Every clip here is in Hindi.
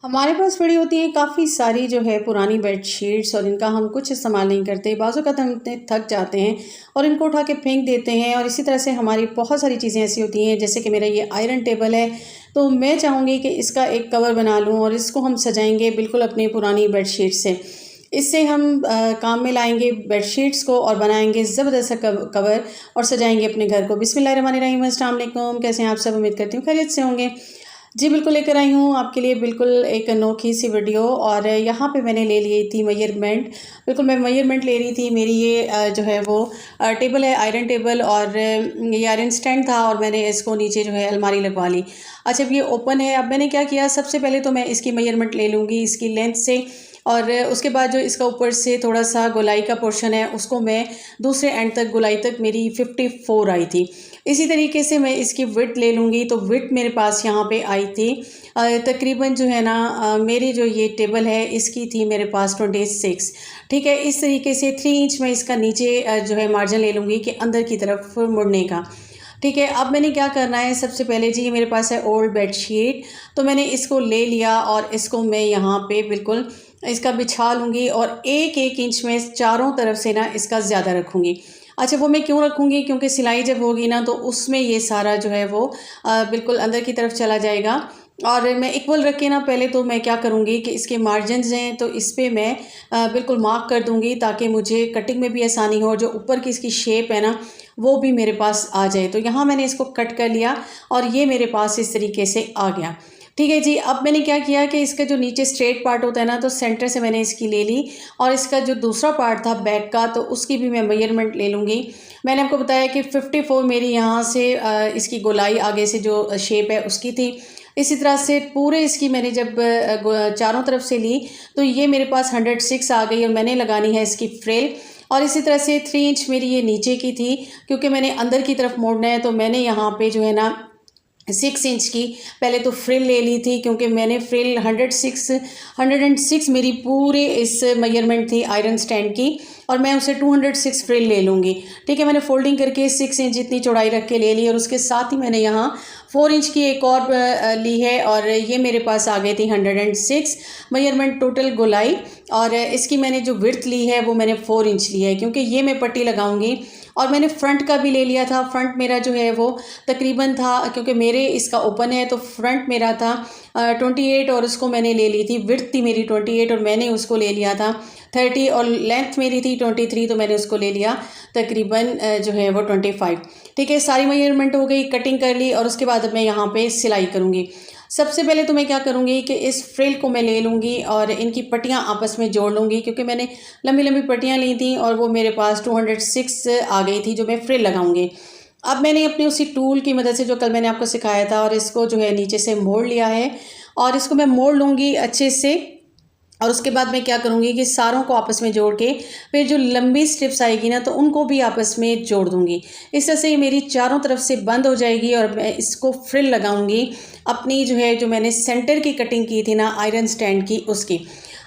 हमारे पास पड़ी होती है काफ़ी सारी जो है पुरानी बेडशीट्स और इनका हम कुछ इस्तेमाल नहीं करते। बाज़ औक़ात हम इतने थक जाते हैं और इनको उठा के फेंक देते हैं। और इसी तरह से हमारी बहुत सारी चीज़ें ऐसी होती हैं, जैसे कि मेरा ये आयरन टेबल है, तो मैं चाहूँगी कि इसका एक कवर बना लूँ और इसको हम सजाएँगे बिल्कुल अपनी पुरानी बेडशीट से। इससे हम काम में लाएँगे बेडशीट्स को और बनाएँगे ज़बरदस्त सा कवर और सजाएँगे अपने घर को। बिस्मिल्लाहिर्रहमानिर्रहीम, अस्सलाम वालेकुम। कैसे हैं आप सब? उम्मीद करती हूँ खैरियत से होंगे। जी, बिल्कुल लेकर आई हूँ आपके लिए बिल्कुल एक अनोखी सी वीडियो। और यहाँ पे मैंने ले ली थी मेजरमेंट। बिल्कुल मैं मेजरमेंट ले रही थी। मेरी ये जो है वो टेबल है, आयरन टेबल, और ये आयरन स्टैंड था और मैंने इसको नीचे जो है अलमारी लगवा ली। अच्छा, अब ये ओपन है। अब मैंने क्या किया, सबसे पहले तो मैं इसकी मेजरमेंट ले लूँगी इसकी लेंथ से, और उसके बाद जो इसका ऊपर से थोड़ा सा गोलाई का पोर्शन है उसको मैं दूसरे एंड तक, गोलाई तक मेरी 54 आई थी। इसी तरीके से मैं इसकी विड्थ ले लूँगी, तो विड्थ मेरे पास यहाँ पे आई थी तकरीबन जो है ना, मेरी जो ये टेबल है इसकी थी मेरे पास 26। ठीक है, इस तरीके से 3 इंच मैं इसका नीचे जो है मार्जिन ले लूँगी कि अंदर की तरफ मुड़ने का। ठीक है, अब मैंने क्या करना है, सबसे पहले जी ये मेरे पास है ओल्ड बेडशीट, तो मैंने इसको ले लिया और इसको मैं यहाँ पे बिल्कुल इसका बिछा लूँगी और एक इंच में चारों तरफ से ना इसका ज़्यादा रखूँगी। अच्छा, वो मैं क्यों रखूँगी, क्योंकि सिलाई जब होगी ना तो उसमें ये सारा जो है वो बिल्कुल अंदर की तरफ चला जाएगा। और मैं इक्वल रख के ना, पहले तो मैं क्या करूँगी कि इसके मार्जिन्स हैं तो इस पे मैं बिल्कुल मार्क कर दूँगी, ताकि मुझे कटिंग में भी आसानी हो। जो ऊपर की इसकी शेप है ना वो भी मेरे पास आ जाए। तो यहाँ मैंने इसको कट कर लिया और ये मेरे पास इस तरीके से आ गया। ठीक है जी, अब मैंने क्या किया कि इसका जो नीचे स्ट्रेट पार्ट होता है ना, तो सेंटर से मैंने इसकी ले ली, और इसका जो दूसरा पार्ट था बैक का, तो उसकी भी मैं मेजरमेंट ले लूँगी। मैंने आपको बताया कि 54 मेरी यहाँ से इसकी गोलाई आगे से जो शेप है उसकी थी। इसी तरह से पूरे इसकी मैंने जब चारों तरफ से ली तो ये मेरे पास 106 आ गई, और मैंने लगानी है इसकी फ्रिल। और इसी तरह से 3 इंच मेरी ये नीचे की थी, क्योंकि मैंने अंदर की तरफ मोड़ना है, तो मैंने यहाँ पे जो है ना 6 इंच की पहले तो फ्रिल ले ली थी, क्योंकि मैंने फ्रिल 106 मेरी पूरे इस मेजरमेंट थी आयरन स्टैंड की, और मैं उसे 206 फ्रिल ले लूँगी। ठीक है, मैंने फोल्डिंग करके 6 इंच जितनी चौड़ाई रख के ले ली, और उसके साथ ही मैंने यहाँ 4 इंच की एक और ली है, और ये मेरे पास आ गई थी 106 मेजरमेंट टोटल गोलाई। और इसकी मैंने जो विड्थ ली है वो मैंने 4 इंच ली है, क्योंकि ये मैं पट्टी लगाऊंगी। और मैंने फ्रंट का भी ले लिया था। फ्रंट मेरा जो है वो तकरीबन था, क्योंकि मेरे इसका ओपन है तो फ्रंट मेरा था 28, और उसको मैंने ले ली थी। विड्थ थी मेरी 28 और मैंने उसको ले लिया था 30, और लेंथ मेरी थी 23, तो मैंने उसको ले लिया तकरीबन जो है वो 25। ठीक है, सारी मेजरमेंट हो गई, कटिंग कर ली, और उसके बाद अब मैं यहाँ पे सिलाई करूँगी। सबसे पहले तो मैं क्या करूँगी कि इस फ्रिल को मैं ले लूँगी और इनकी पट्टियाँ आपस में जोड़ लूँगी, क्योंकि मैंने लंबी लंबी पट्टियाँ ली थी और वो मेरे पास 206 आ गई थी जो मैं फ्रिल लगाऊँगी। अब मैंने अपने उसी टूल की मदद से जो कल मैंने आपको सिखाया था, और इसको जो है नीचे से मोड़ लिया है, और इसको मैं मोड़ लूँगी अच्छे से। और उसके बाद मैं क्या करूँगी कि सारों को आपस में जोड़ के फिर जो लंबी स्ट्रिप्स आएगी ना, तो उनको भी आपस में जोड़ दूँगी। इस तरह से ये मेरी चारों तरफ से बंद हो जाएगी, और मैं इसको फ्रिल लगाऊँगी अपनी जो है, जो मैंने सेंटर की कटिंग की थी ना आयरन स्टैंड की, उसकी।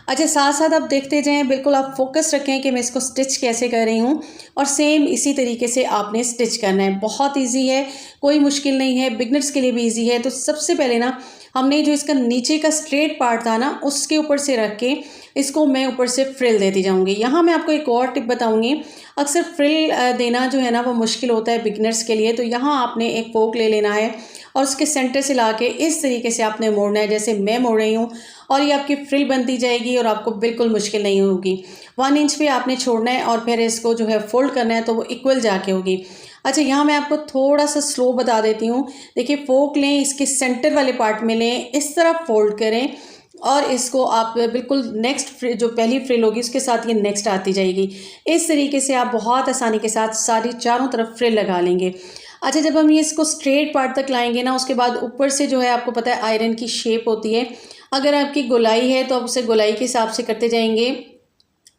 अच्छा, साथ साथ आप देखते जाएं, बिल्कुल आप फोकस रखें कि मैं इसको स्टिच कैसे कर रही हूँ, और सेम इसी तरीके से आपने स्टिच करना है। बहुत इजी है, कोई मुश्किल नहीं है, बिगनर्स के लिए भी इजी है। तो सबसे पहले ना हमने जो इसका नीचे का स्ट्रेट पार्ट था ना, उसके ऊपर से रख के इसको मैं ऊपर से फ्रिल देती जाऊँगी। यहाँ मैं आपको एक और टिप बताऊँगी। अक्सर फ्रिल देना जो है ना वो मुश्किल होता है बिगनर्स के लिए। तो यहाँ आपने एक फोक ले लेना है और उसके सेंटर से ला के इस तरीके से आपने मोड़ना है, जैसे मैं मोड़ रही हूँ, और ये आपकी फ्रिल बनती जाएगी और आपको बिल्कुल मुश्किल नहीं होगी। 1 इंच पे आपने छोड़ना है और फिर इसको जो है फोल्ड करना है, तो वो इक्वल जाके होगी। अच्छा, यहाँ मैं आपको थोड़ा सा स्लो बता देती हूँ। देखिए, फोक लें, इसके सेंटर वाले पार्ट में लें, इस तरह फोल्ड करें, और इसको आप बिल्कुल नेक्स्ट जो पहली फ्रिल होगी उसके साथ ये नेक्स्ट आती जाएगी। इस तरीके से आप बहुत आसानी के साथ सारी चारों तरफ फ्रिल लगा लेंगे। अच्छा, जब हम ये इसको स्ट्रेट पार्ट तक लाएंगे ना, उसके बाद ऊपर से जो है, आपको पता है आयरन की शेप होती है। अगर आपकी गोलाई है तो आप उसे गोलाई के हिसाब से करते जाएंगे।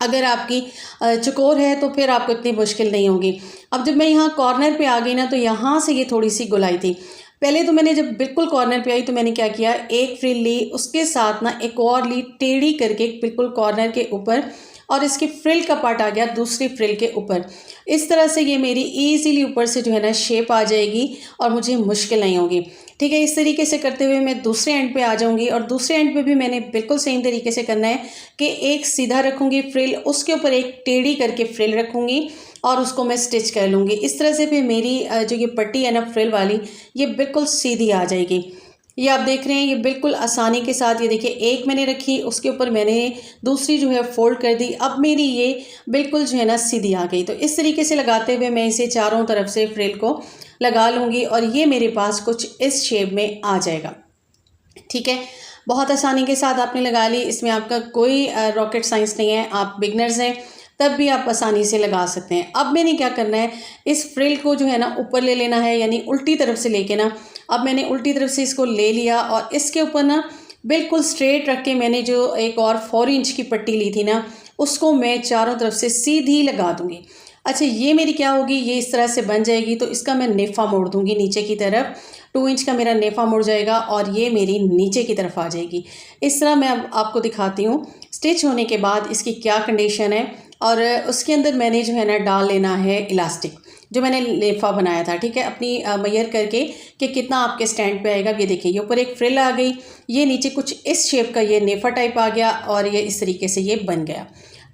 अगर आपकी चौकोर है तो फिर आपको इतनी मुश्किल नहीं होगी। अब जब मैं यहाँ कॉर्नर पे आ गई ना, तो यहाँ से ये थोड़ी सी गोलाई थी। पहले तो मैंने जब बिल्कुल कॉर्नर पे आई तो मैंने क्या किया, एक फ्रिल ली, उसके साथ ना एक और ली टेढ़ी करके बिल्कुल कॉर्नर के ऊपर, और इसकी फ्रिल का पार्ट आ गया दूसरी फ्रिल के ऊपर। इस तरह से ये मेरी ईज़िली ऊपर से जो है ना शेप आ जाएगी और मुझे मुश्किल नहीं होगी। ठीक है, इस तरीके से करते हुए मैं दूसरे एंड पे आ जाऊंगी, और दूसरे एंड पे भी मैंने बिल्कुल सेम तरीके से करना है कि एक सीधा रखूंगी फ्रिल, उसके ऊपर एक टेढ़ी करके फ्रिल रखूंगी और उसको मैं स्टिच कर लूँगी। इस तरह से फिर मेरी जो ये पट्टी है ना फ्रिल वाली, ये बिल्कुल सीधी आ जाएगी। ये आप देख रहे हैं, ये बिल्कुल आसानी के साथ, ये देखिए एक मैंने रखी, उसके ऊपर मैंने दूसरी जो है फोल्ड कर दी, अब मेरी ये बिल्कुल जो है ना सीधी आ गई। तो इस तरीके से लगाते हुए मैं इसे चारों तरफ से फ्रिल को लगा लूँगी और ये मेरे पास कुछ इस शेप में आ जाएगा। ठीक है, बहुत आसानी के साथ आपने लगा ली, इसमें आपका कोई रॉकेट साइंस नहीं है, आप बिगनर्स हैं तब भी आप आसानी से लगा सकते हैं। अब मैंने क्या करना है, इस फ्रिल को जो है ना ऊपर ले लेना है, यानी उल्टी तरफ से लेके ना, अब मैंने उल्टी तरफ से इसको ले लिया और इसके ऊपर ना बिल्कुल स्ट्रेट रख के मैंने जो एक और 4 इंच की पट्टी ली थी ना, उसको मैं चारों तरफ से सीधी लगा दूंगी। अच्छा, ये मेरी क्या होगी, ये इस तरह से बन जाएगी, तो इसका मैं नेफा मोड़ दूंगी नीचे की तरफ, 2 इंच का मेरा नेफा मुड़ जाएगा और ये मेरी नीचे की तरफ आ जाएगी। इस तरह मैं अब आपको दिखाती हूँ स्टिच होने के बाद इसकी क्या कंडीशन है। और उसके अंदर मैंने जो है ना डाल लेना है इलास्टिक, जो मैंने नेफा बनाया था। ठीक है, अपनी मेजर करके कि कितना आपके स्टैंड पे आएगा। ये देखिए, ये ऊपर एक फ्रिल आ गई, ये नीचे कुछ इस शेप का ये नेफा टाइप आ गया और ये इस तरीके से ये बन गया।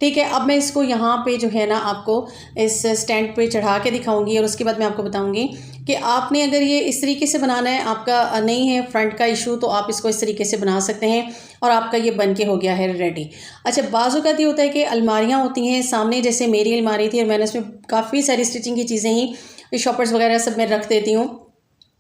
ठीक है, अब मैं इसको यहाँ पे जो है ना आपको इस स्टैंड पे चढ़ा के दिखाऊंगी और उसके बाद मैं आपको बताऊंगी कि आपने अगर ये इस तरीके से बनाना है, आपका नहीं है फ्रंट का इशू, तो आप इसको इस तरीके से बना सकते हैं और आपका ये बन के हो गया है रेडी। अच्छा, बाज़ औक़ात ये होता है कि अलमारियाँ होती हैं सामने, जैसे मेरी अलमारी थी और मैंने उसमें काफ़ी सारी स्टिचिंग की चीज़ें ही शॉपर्स वगैरह सब मैं रख देती हूँ,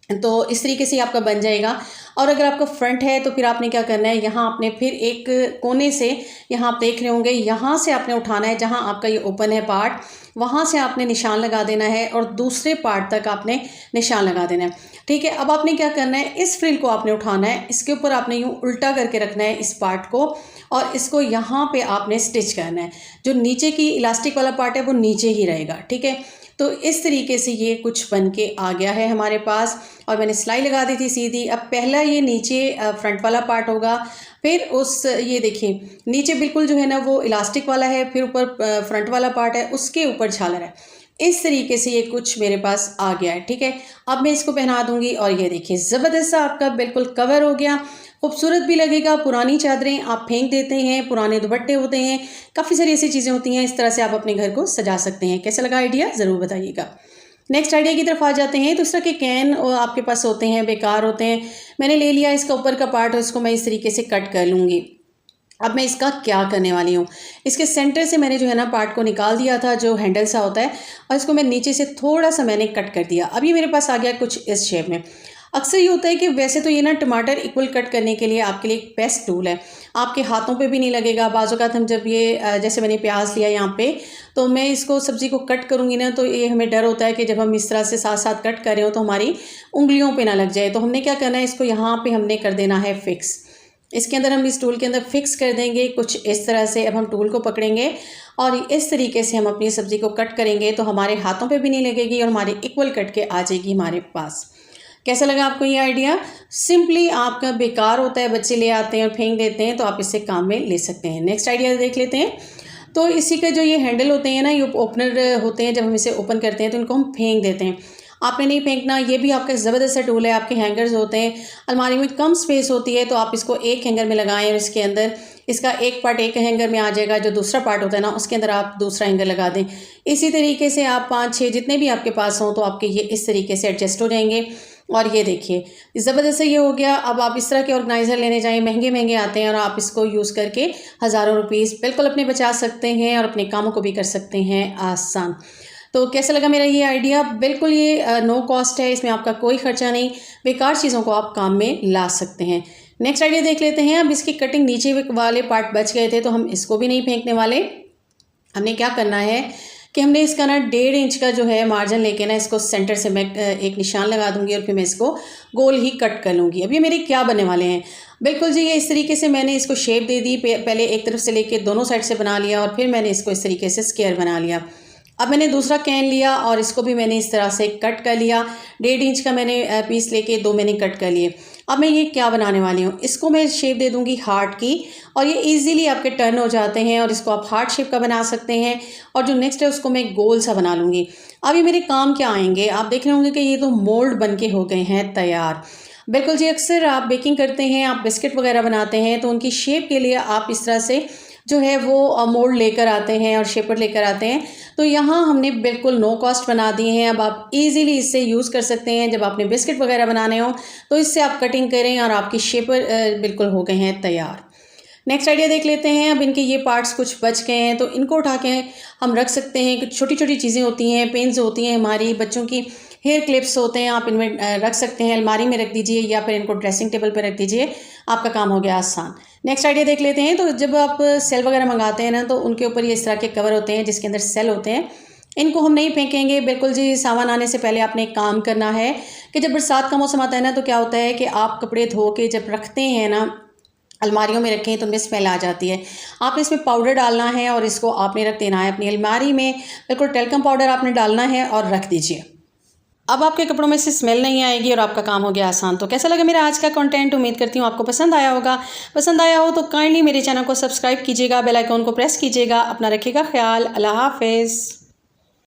तो इस तरीके से आपका बन जाएगा। और अगर आपका फ्रंट है तो फिर आपने क्या करना है, यहाँ आपने फिर एक कोने से, यहाँ आप देख रहे होंगे, यहाँ से आपने उठाना है, जहाँ आपका ये ओपन है पार्ट, वहाँ से आपने निशान लगा देना है और दूसरे पार्ट तक आपने निशान लगा देना है। ठीक है, अब आपने क्या करना है, इस फ्रिल को आपने उठाना है, इसके ऊपर आपने यूँ उल्टा करके रखना है इस पार्ट को और इसको यहाँ पे आपने स्टिच करना है। जो नीचे की इलास्टिक वाला पार्ट है वो नीचे ही रहेगा। ठीक है, तो इस तरीके से ये कुछ बन के आ गया है हमारे पास और मैंने सिलाई लगा दी थी सीधी। अब पहला ये नीचे फ्रंट वाला पार्ट होगा, फिर उस ये देखिए नीचे बिल्कुल जो है ना वो इलास्टिक वाला है, फिर ऊपर फ्रंट वाला पार्ट है, उसके ऊपर झालर है। इस तरीके से ये कुछ मेरे पास आ गया है। ठीक है, अब मैं इसको पहना दूंगी और ये देखिए ज़बरदस्त सा आपका बिल्कुल कवर हो गया, खूबसूरत भी लगेगा। पुरानी चादरें आप फेंक देते हैं, पुराने दुपट्टे होते हैं, काफ़ी सारी ऐसी चीज़ें होती हैं, इस तरह से आप अपने घर को सजा सकते हैं। कैसा लगा आइडिया, ज़रूर बताइएगा। नेक्स्ट आइडिया की तरफ आ जाते हैं। तो इस तरह के कैन आपके पास होते हैं, बेकार होते हैं, मैंने ले लिया इसका ऊपर का पार्ट और इसको मैं इस तरीके से कट कर लूँगी। अब मैं इसका क्या करने वाली हूँ, इसके सेंटर से मैंने जो है ना पार्ट को निकाल दिया था, जो हैंडल सा होता है, और इसको मैं नीचे से थोड़ा सा मैंने कट कर दिया। अभी मेरे पास आ गया कुछ इस शेप में। अक्सर ये होता है कि वैसे तो ये ना टमाटर इक्वल कट करने के लिए आपके लिए एक बेस्ट टूल है, आपके हाथों पे भी नहीं लगेगा। बाज़ औक़ात हम जब ये जैसे मैंने प्याज लिया यहाँ पे, तो मैं इसको सब्ज़ी को कट करूँगी ना, तो ये हमें डर होता है कि जब हम इस तरह से साथ साथ कट कर रहे हो तो हमारी उंगलियों पे ना लग जाए। तो हमने क्या करना है, इसको यहाँ पे हमने कर देना है फिक्स। इसके अंदर हम इस टूल के अंदर फिक्स कर देंगे कुछ इस तरह से। अब हम टूल को पकड़ेंगे और इस तरीके से हम अपनी सब्ज़ी को कट करेंगे तो हमारे हाथों पे भी नहीं लगेगी और हमारी इक्वल कट के आ जाएगी हमारे पास। कैसा लगा आपको ये आइडिया? सिंपली आपका बेकार होता है, बच्चे ले आते हैं और फेंक देते हैं, तो आप इससे काम में ले सकते हैं। नेक्स्ट आइडिया देख लेते हैं। तो इसी का जो ये हैंडल होते हैं ना, ये ओपनर होते हैं, जब हम इसे ओपन करते हैं तो इनको हम फेंक देते हैं। आपने नहीं फेंकना, ये भी आपका ज़बरदस्त सा टूल है। आपके हैंगर्स होते हैं, अलमारी में कम स्पेस होती है, तो आप इसको एक हैंगर में लगाएं और इसके अंदर इसका एक पार्ट एक हैंगर में आ जाएगा, जो दूसरा पार्ट होता है ना उसके अंदर आप दूसरा हैंगर लगा दें। इसी तरीके से आप 5-6 जितने भी आपके पास हों तो आपके ये इस तरीके से एडजस्ट हो जाएंगे। और ये देखिए ज़बरदस्त ये हो गया। अब आप इस तरह के ऑर्गेनाइज़र लेने जाएं, महंगे महंगे आते हैं, और आप इसको यूज़ करके हज़ारों रुपीस बिल्कुल अपने बचा सकते हैं और अपने कामों को भी कर सकते हैं आसान। तो कैसा लगा मेरा ये आइडिया? बिल्कुल ये नो कॉस्ट है, इसमें आपका कोई खर्चा नहीं, बेकार चीज़ों को आप काम में ला सकते हैं। नेक्स्ट आइडिया देख लेते हैं। अब इसकी कटिंग नीचे वाले पार्ट बच गए थे, तो हम इसको भी नहीं फेंकने वाले। हमने क्या करना है कि हमने इसका ना 1.5 इंच का जो है मार्जिन लेके ना, इसको सेंटर से मैं एक निशान लगा दूंगी और फिर मैं इसको गोल ही कट कर लूँगी। अब ये मेरे क्या बनने वाले हैं, बिल्कुल जी ये इस तरीके से मैंने इसको शेप दे दी। पहले एक तरफ से लेके दोनों साइड से बना लिया और फिर मैंने इसको इस तरीके से स्क्वायर बना लिया। अब मैंने दूसरा कैन लिया और इसको भी मैंने इस तरह से कट कर लिया। 1.5 इंच का मैंने पीस लेके 2 मैंने कट कर लिए। अब मैं ये क्या बनाने वाली हूँ, इसको मैं शेप दे दूँगी हार्ट की, और ये इजीली आपके टर्न हो जाते हैं और इसको आप हार्ट शेप का बना सकते हैं। और जो नेक्स्ट है उसको मैं गोल सा बना लूँगी। अब ये मेरे काम क्या आएंगे, आप देख रहे होंगे कि ये तो मोल्ड बन के हो गए हैं तैयार। बिल्कुल जी, अक्सर आप बेकिंग करते हैं, आप बिस्किट वगैरह बनाते हैं, तो उनकी शेप के लिए आप इस तरह से जो है वो मोल्ड लेकर आते हैं और शेपर लेकर आते हैं। तो यहाँ हमने बिल्कुल नो कॉस्ट बना दिए हैं। अब आप इजीली इससे यूज़ कर सकते हैं जब आपने बिस्किट वगैरह बनाने हो, तो इससे आप कटिंग करें और आपकी शेपर बिल्कुल हो गए हैं तैयार। नेक्स्ट आइडिया देख लेते हैं। अब इनके ये पार्ट्स कुछ बच गए हैं, तो इनको उठा के हम रख सकते हैं। कुछ छोटी छोटी चीज़ें होती हैं, पेन्स होती हैं, हमारी बच्चों की हेयर क्लिप्स होते हैं, आप इनमें रख सकते हैं। अलमारी में रख दीजिए या फिर इनको ड्रेसिंग टेबल पर रख दीजिए, आपका काम हो गया आसान। नेक्स्ट आइडिया देख लेते हैं। तो जब आप सेल वगैरह मंगाते हैं ना, तो उनके ऊपर ये इस तरह के कवर होते हैं जिसके अंदर सेल होते हैं। इनको हम नहीं फेंकेंगे, बिल्कुल जी। सावन आने से पहले आपने एक काम करना है कि जब बरसात का मौसम आता है ना, तो क्या होता है कि आप कपड़े धो के जब रखते हैं ना, अलमारियों में रखें, तो उनमें स्मेल आ जाती है। आपने इसमें पाउडर डालना है और इसको आपने रख देना है अपनी अलमारी में। बिल्कुल टेल्कम पाउडर आपने डालना है और रख दीजिए। अब आपके कपड़ों में से स्मेल नहीं आएगी और आपका काम हो गया आसान। तो कैसा लगा मेरा आज का कंटेंट, उम्मीद करती हूँ आपको पसंद आया होगा। पसंद आया हो तो काइंडली मेरे चैनल को सब्सक्राइब कीजिएगा, बेल आइकॉन को प्रेस कीजिएगा। अपना रखिएगा ख्याल। अल्लाह हाफिज़।